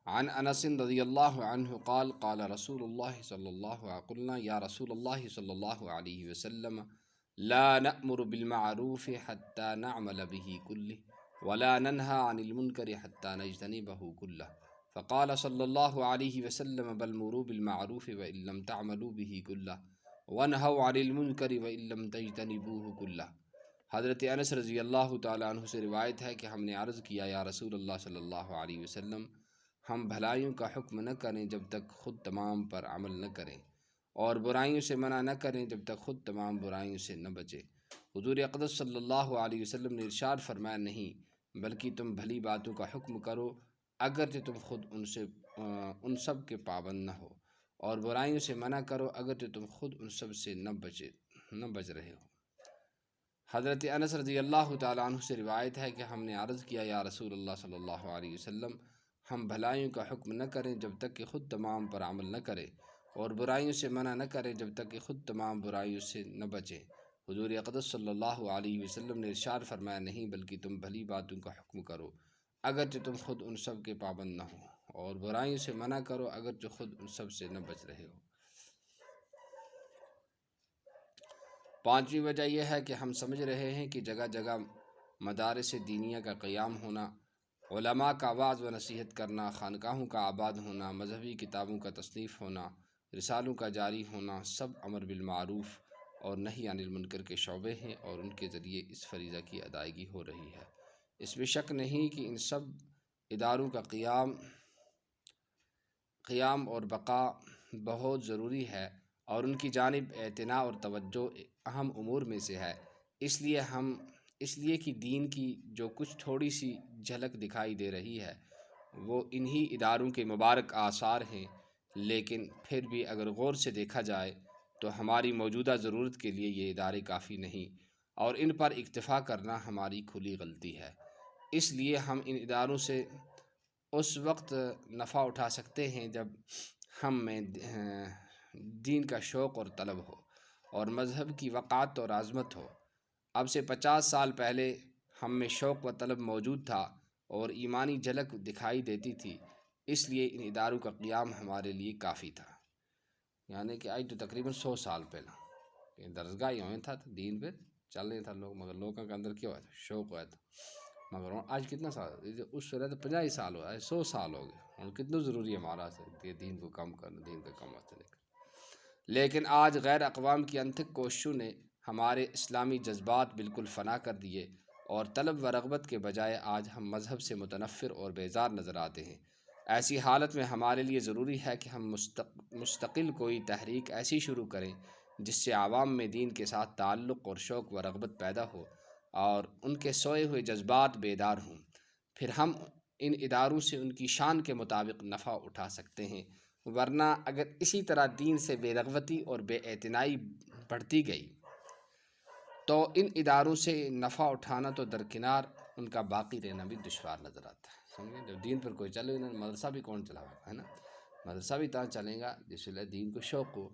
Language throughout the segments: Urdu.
عن انس رضی اللہ عنہ قال قال رسول اللہ صلی اللہ علیہ قلنا یا رسول اللہ صلی اللہ علیہ وسلم لا نأمر بالمعروف حتى نعمل به كله ولا ننهى عن المنكر حتى نجتنبه كله فقال صلی اللہ علیہ وسلم بل مروا بالمعروف وإن لم تعملوا به كله وانهوا عن المنكر وإن لم تجتنبوه كله۔ حضرت انس رضی اللہ تعالیٰ عنہ سے روایت ہے کہ ہم نے عرض کیا یا رسول اللہ صلی اللہ علیہ وسلم ہم بھلائیوں کا حکم نہ کریں جب تک خود تمام پر عمل نہ کریں، اور برائیوں سے منع نہ کریں جب تک خود تمام برائیوں سے نہ بچیں۔ حضور اقدس صلی اللہ علیہ وسلم نے ارشاد فرمایا نہیں بلکہ تم بھلی باتوں کا حکم کرو اگرچہ تم خود ان سب کے پابند نہ ہو، اور برائیوں سے منع کرو اگرچہ تم خود ان سب سے نہ بچ رہے ہو۔ حضرت انس رضی اللہ تعالیٰ عنہ سے روایت ہے کہ ہم نے عرض کیا یا رسول اللہ صلی اللہ علیہ وسلم ہم بھلائیوں کا حکم نہ کریں جب تک کہ خود تمام پر عمل نہ کریں، اور برائیوں سے منع نہ کریں جب تک کہ خود تمام برائیوں سے نہ بچیں۔ حضور اقدس صلی اللہ علیہ وسلم نے ارشاد فرمایا نہیں بلکہ تم بھلی باتوں کا حکم کرو اگرچہ تم خود ان سب کے پابند نہ ہو، اور برائیوں سے منع کرو اگرچہ خود ان سب سے نہ بچ رہے ہو۔ پانچویں وجہ یہ ہے کہ ہم سمجھ رہے ہیں کہ جگہ جگہ مدارس دینیہ کا قیام ہونا، علماء کا وعظ و نصیحت کرنا، خانقاہوں کا آباد ہونا، مذہبی کتابوں کا تصنیف ہونا، رسالوں کا جاری ہونا، سب امر بالمعروف اور نہی عن المنکر کے شعبے ہیں، اور ان کے ذریعے اس فریضہ کی ادائیگی ہو رہی ہے۔ اس میں شک نہیں کہ ان سب اداروں کا قیام اور بقا بہت ضروری ہے، اور ان کی جانب اعتناء اور توجہ اہم امور میں سے ہے۔ اس لیے کہ دین کی جو کچھ تھوڑی سی جھلک دکھائی دے رہی ہے وہ انہی اداروں کے مبارک آثار ہیں، لیکن پھر بھی اگر غور سے دیکھا جائے تو ہماری موجودہ ضرورت کے لیے یہ ادارے کافی نہیں، اور ان پر اکتفا کرنا ہماری کھلی غلطی ہے۔ اس لیے ہم ان اداروں سے اس وقت نفع اٹھا سکتے ہیں جب ہم میں دین کا شوق اور طلب ہو، اور مذہب کی وقعت اور عظمت ہو۔ اب سے 50 سال پہلے ہم میں شوق و طلب موجود تھا اور ایمانی جھلک دکھائی دیتی تھی، اس لیے ان اداروں کا قیام ہمارے لیے کافی تھا۔ یعنی کہ آج تو تقریباً 100 سال پہلا درسگاہ ہی ہوئے تھا تو دین پہ چل نہیں تھا لوگ، مگر لوگوں کے اندر کیا ہوا تھا؟ شوق ہوا تھا۔ مگر آج کتنا سال اس صورت 50 ہی سال ہوا ہے، 100 سال ہو گئے، اور کتنا ضروری ہے ہمارا کہ دین کو کم کرنا، دین کا کم وقت لے کر۔ لیکن آج غیر اقوام کی انتھک کوششوں نے ہمارے اسلامی جذبات بالکل فنا کر دیے، اور طلب و رغبت کے بجائے آج ہم مذہب سے متنفر اور بیزار نظر آتے ہیں۔ ایسی حالت میں ہمارے لیے ضروری ہے کہ ہم مستقل کوئی تحریک ایسی شروع کریں جس سے عوام میں دین کے ساتھ تعلق اور شوق و رغبت پیدا ہو، اور ان کے سوئے ہوئے جذبات بیدار ہوں۔ پھر ہم ان اداروں سے ان کی شان کے مطابق نفع اٹھا سکتے ہیں، ورنہ اگر اسی طرح دین سے بے رغبتی اور بے اعتنائی بڑھتی گئی تو ان اداروں سے نفع اٹھانا تو درکنار، ان کا باقی رہنا بھی دشوار نظر آتا ہے۔ سمجھے؟ جب دین پر کوئی چلے نا، مدرسہ بھی کون چلاوے گا، ہے نا؟ مدرسہ بھی تاں چلے گا جس لئے دین کو شوق ہو۔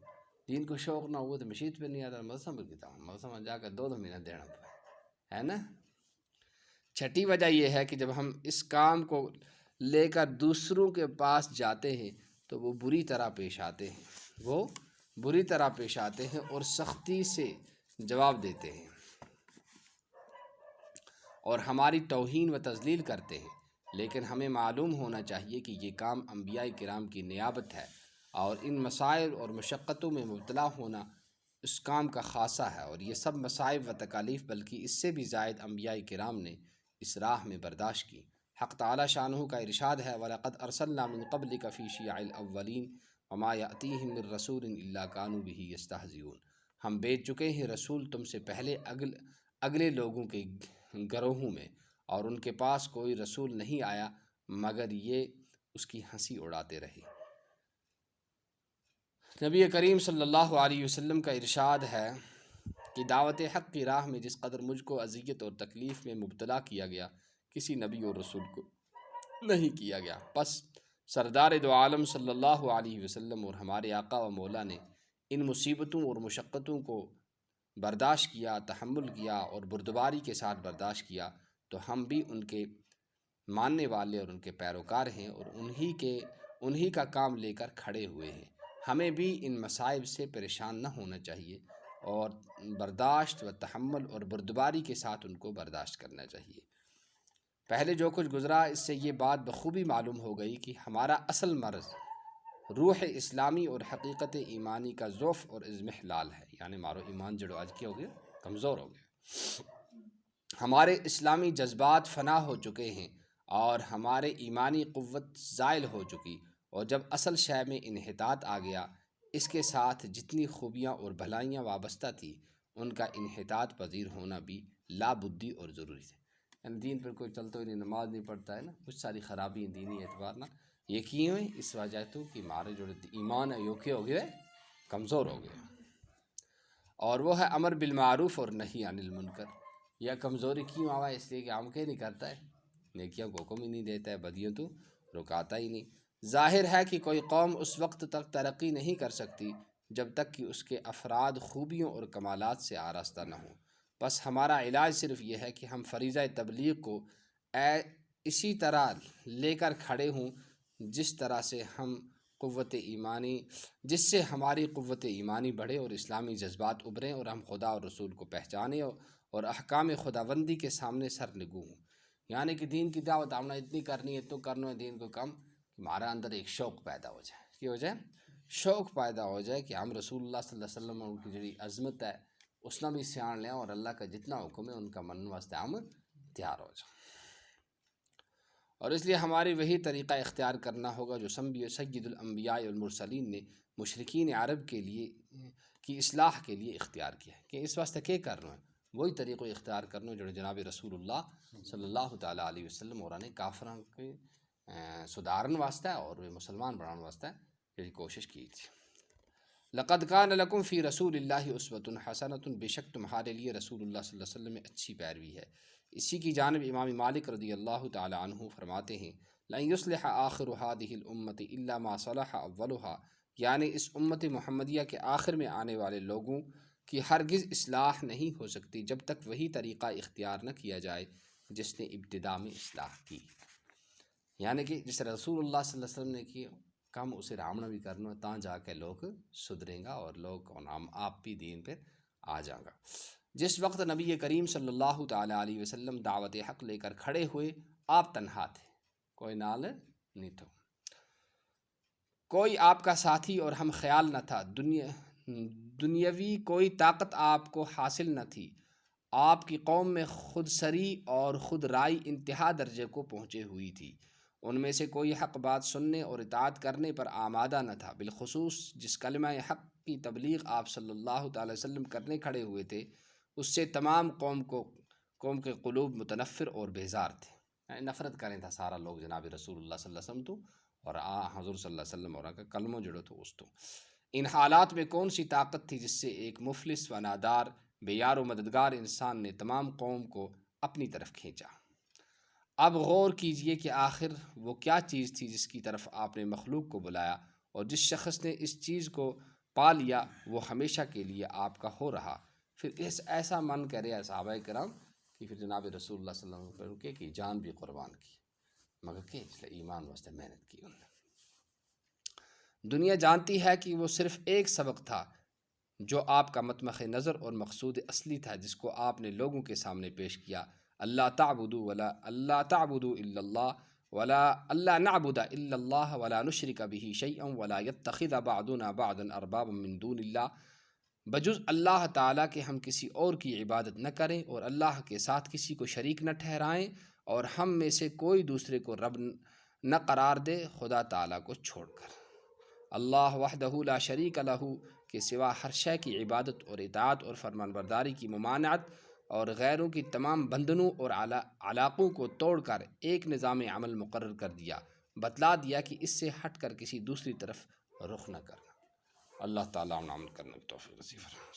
دین کو شوق نہ ہو تو مشید پہ نہیں آتا، مدرسہ پر کتاب مدرسہ میں جا کر 2 مہینہ دینا پڑے، ہے نا؟ چھٹی وجہ یہ ہے کہ جب ہم اس کام کو لے کر دوسروں کے پاس جاتے ہیں تو وہ بری طرح پیش آتے ہیں اور سختی سے جواب دیتے ہیں اور ہماری توہین و تذلیل کرتے ہیں۔ لیکن ہمیں معلوم ہونا چاہیے کہ یہ کام انبیاء کرام کی نیابت ہے، اور ان مسائل اور مشقتوں میں مبتلا ہونا اس کام کا خاصہ ہے، اور یہ سب مصائب و تکالیف بلکہ اس سے بھی زائد انبیاء کرام نے اس راہ میں برداشت کی۔ حق تعالی شانہ کا ارشاد ہے وَلَقَدْ أَرْسَلْنَا مِن قَبْلِكَ فِي شِيَعِ الْأَوَّلِينَ وَمَا يَأْتِيهِم مِّن رَّسُولٍ إِلَّا كَانُوا بِهِ يَسْتَهْزِئُونَ۔ ہم بھیج چکے ہیں رسول تم سے پہلے اگلے لوگوں کے گروہوں میں، اور ان کے پاس کوئی رسول نہیں آیا مگر یہ اس کی ہنسی اڑاتے رہے۔ نبی کریم صلی اللہ علیہ وسلم کا ارشاد ہے کہ دعوت حق کی راہ میں جس قدر مجھ کو اذیت اور تکلیف میں مبتلا کیا گیا کسی نبی اور رسول کو نہیں کیا گیا۔ پس سردار دو عالم صلی اللہ علیہ وسلم اور ہمارے آقا و مولا نے ان مصیبتوں اور مشقتوں کو برداشت کیا، تحمل کیا اور بردباری کے ساتھ برداشت کیا، تو ہم بھی ان کے ماننے والے اور ان کے پیروکار ہیں اور انہی کا کام لے کر کھڑے ہوئے ہیں۔ ہمیں بھی ان مصائب سے پریشان نہ ہونا چاہیے اور برداشت و تحمل اور بردباری کے ساتھ ان کو برداشت کرنا چاہیے۔ پہلے جو کچھ گزرا اس سے یہ بات بخوبی معلوم ہو گئی کہ ہمارا اصل مرض روح اسلامی اور حقیقت ایمانی کا ضعف اور اضمحلال ہے، یعنی مارو ایمان جڑو آج کیا ہو گیا، کمزور ہو گیا۔ ہمارے اسلامی جذبات فنا ہو چکے ہیں اور ہمارے ایمانی قوت زائل ہو چکی، اور جب اصل شے میں انحطاط آ گیا، اس کے ساتھ جتنی خوبیاں اور بھلائیاں وابستہ تھی ان کا انحطاط پذیر ہونا بھی لابدی اور ضروری ہے۔ یعنی دین پر کوئی چلتا ہی نہیں، نماز نہیں پڑھتا ہے نا، کچھ ساری خرابی دینی اعتبار نہ یہ کیے ہوئے، اس وجہ تو کہ ہمارے جو ایمان ہے یہ کیا ہو گیا، کمزور ہو گیا۔ اور وہ ہے امر بالمعروف اور نہی عن المنکر۔ یہ کمزوری کیوں آوا؟ اس لیے کہ ہم کیا نہیں کرتا ہے، نیکیوں کو حکم ہی نہیں دیتا ہے، بدیوں تو رکاتا ہی نہیں۔ ظاہر ہے کہ کوئی قوم اس وقت تک ترقی نہیں کر سکتی جب تک کہ اس کے افراد خوبیوں اور کمالات سے آراستہ نہ ہوں۔ بس ہمارا علاج صرف یہ ہے کہ ہم فریضہ تبلیغ کو اسی طرح لے کر کھڑے ہوں جس طرح سے ہماری قوت ایمانی بڑھے اور اسلامی جذبات ابھریں اور ہم خدا اور رسول کو پہچانیں اور احکام خداوندی کے سامنے سر نگو ہوں۔ یعنی کہ دین کی دعوت ہم نے اتنی کرنی ہے تو کرنا ہے دین کو کم، کہ ہمارا اندر ایک شوق پیدا ہو جائے، کہ ہو جائے شوق پیدا ہو جائے کہ ہم رسول اللہ صلی اللہ علیہ وسلم ان کی جڑی عظمت ہے اس نے بھی سیان لیں اور اللہ کا جتنا حکم ہے ان کا من واسطے ہم تیار ہو جائیں۔ اور اس لیے ہماری وہی طریقہ اختیار کرنا ہوگا جو سید الانبیاء والمرسلین نے مشرکین عرب کے لیے کی اصلاح کے لیے اختیار کیا ہے، کہ اس واسطے کیا کرنا ہے، وہی طریقہ اختیار کرنا جو جناب رسول اللہ صلی اللہ تعالیٰ علیہ وسلم اور کافران کے سدھارن واسطہ اور مسلمان بنانے واسطہ یہ کوشش کی تھی۔ لقد کان لکم فی رسول اللہ اسوۃ حسنۃ، بے شک تمہارے لیے رسول اللہ صلی اللہ علیہ وسلم میں اچھی پیروی ہے۔ اسی کی جانب امام مالک رضی اللہ تعالی عنہ فرماتے ہیں لن یصلح آخر هذه الامة الا ما صلح اولها، یعنی اس امت محمدیہ کے آخر میں آنے والے لوگوں کی ہرگز اصلاح نہیں ہو سکتی جب تک وہی طریقہ اختیار نہ کیا جائے جس نے ابتدا میں اصلاح کی۔ یعنی کہ جس رسول اللہ صلی اللہ علیہ وسلم نے کی کم اسے رامنا بھی کرنا تاں جا کے لوگ سدھریں گا اور لوگ آپ بھی دین پہ آ جائیں گا۔ جس وقت نبی کریم صلی اللہ تعالیٰ علیہ وسلم دعوت حق لے کر کھڑے ہوئے، آپ تنہا تھے، کوئی نال نہیں تھا، کوئی آپ کا ساتھی اور ہم خیال نہ تھا، دنیاوی کوئی طاقت آپ کو حاصل نہ تھی۔ آپ کی قوم میں خود سری اور خود رائی انتہا درجے کو پہنچے ہوئی تھی، ان میں سے کوئی حق بات سننے اور اطاعت کرنے پر آمادہ نہ تھا۔ بالخصوص جس کلمہ حق کی تبلیغ آپ صلی اللہ تعالی وسلم کرنے کھڑے ہوئے تھے، اس سے تمام قوم کے قلوب متنفر اور بیزار تھے، یعنی نفرت کریں تھا سارا لوگ جناب رسول اللہ صلی اللہ علیہ وسلم تو اور حضور صلی اللہ علیہ وسلم اور کا کلمہ جڑو تو اس تو۔ ان حالات میں کون سی طاقت تھی جس سے ایک مفلس و نادار بے یار و مددگار انسان نے تمام قوم کو اپنی طرف کھینچا؟ اب غور کیجئے کہ آخر وہ کیا چیز تھی جس کی طرف آپ نے مخلوق کو بلایا، اور جس شخص نے اس چیز کو پا لیا وہ ہمیشہ کے لیے آپ کا ہو رہا۔ پھر ایسا من کرے صحابہ کرام کہ پھر جناب رسول اللہ صلی اللہ علیہ وسلم کی جان بھی قربان کی، مگر کہ ایمان واسطے محنت کی انہوں نے۔ دنیا جانتی ہے کہ وہ صرف ایک سبق تھا جو آپ کا مطمخ نظر اور مقصود اصلی تھا، جس کو آپ نے لوگوں کے سامنے پیش کیا۔ اللہ تعبدوا الا اللہ اللہ نعبد الا اللہ ولا نشرک به شیئا ولا يتخذ بعضنا بعضا اربابا من دون اللہ، بجز اللہ تعالیٰ کے ہم کسی اور کی عبادت نہ کریں اور اللہ کے ساتھ کسی کو شریک نہ ٹھہرائیں، اور ہم میں سے کوئی دوسرے کو رب نہ قرار دے خدا تعالیٰ کو چھوڑ کر۔ اللہ وحدہ لا شریک لہ کے سوا ہر شے کی عبادت اور اطاعت اور فرمان برداری کی ممانعت اور غیروں کی تمام بندنوں اور علاقوں کو توڑ کر ایک نظام عمل مقرر کر دیا، بتلا دیا کہ اس سے ہٹ کر کسی دوسری طرف رخ نہ کرنا۔ اللہ تعالیٰ عمل کرنے کی توفیق نصیب فرمائے۔